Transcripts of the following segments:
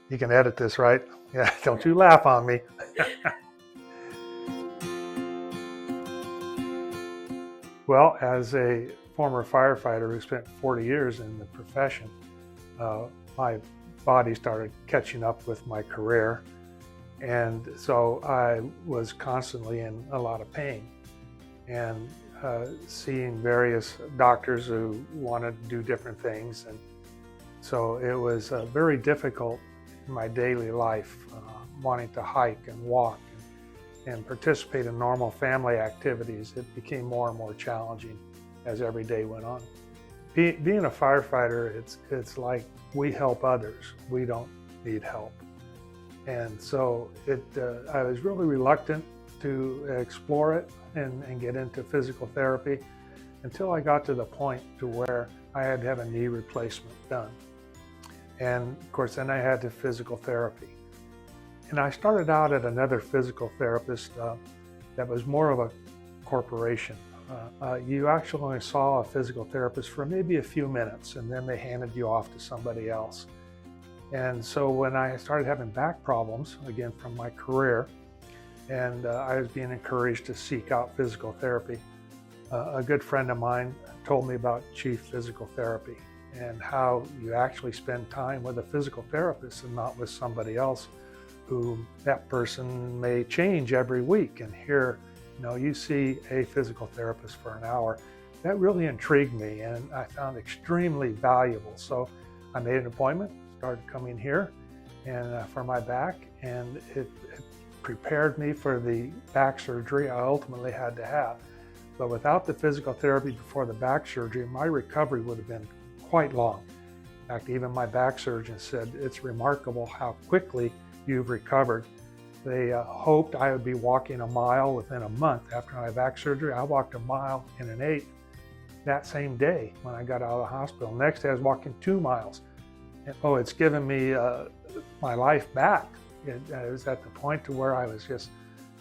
You can edit this, right? Yeah, don't you laugh on me. Well, as a former firefighter who spent 40 years in the profession, uh, my body started catching up with my career. And so I was constantly in a lot of pain and seeing various doctors who wanted to do different things. And so it was very difficult in my daily life, wanting to hike and walk and participate in normal family activities. It became more and more challenging as every day went on. Being a firefighter, it's like we help others. We don't need help. And so I was really reluctant to explore it and get into physical therapy until I got to the point to where I had to have a knee replacement done. And of course, then I had to physical therapy. And I started out at another physical therapist that was more of a corporation. You actually only saw a physical therapist for maybe a few minutes, and then they handed you off to somebody else. And so when I started having back problems, again from my career, and I was being encouraged to seek out physical therapy, a good friend of mine told me about Chief Physical Therapy and how you actually spend time with a physical therapist and not with somebody else who that person may change every week. And here, you see a physical therapist for an hour. That really intrigued me and I found extremely valuable. So I made an appointment, started coming here and for my back, and it prepared me for the back surgery I ultimately had to have. But without the physical therapy before the back surgery, my recovery would have been quite long. In fact, even my back surgeon said, it's remarkable how quickly you've recovered. They hoped I would be walking a mile within a month after my back surgery. I walked a mile in an 8 that same day when I got out of the hospital. Next day I was walking 2 miles. And, it's given me my life back. I was at the point to where I was just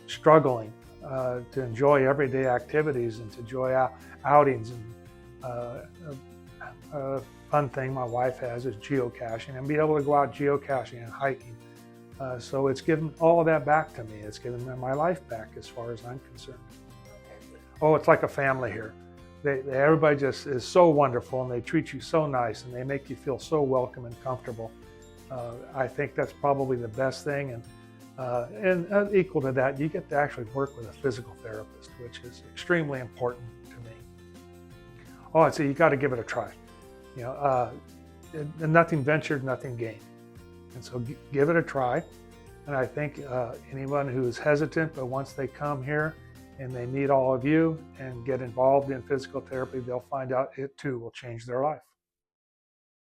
struggling to enjoy everyday activities and to enjoy outings. And a fun thing my wife has is geocaching, and be able to go out geocaching and hiking. So it's given all of that back to me. It's given my life back as far as I'm concerned. Oh, it's like a family here. Everybody just is so wonderful, and they treat you so nice, and they make you feel so welcome and comfortable. I think that's probably the best thing. And equal to that, you get to actually work with a physical therapist, which is extremely important to me. Oh, I'd say you got to give it a try. Nothing ventured, nothing gained. And so give it a try. And I think anyone who's hesitant, but once they come here and they meet all of you and get involved in physical therapy, they'll find out it too will change their life.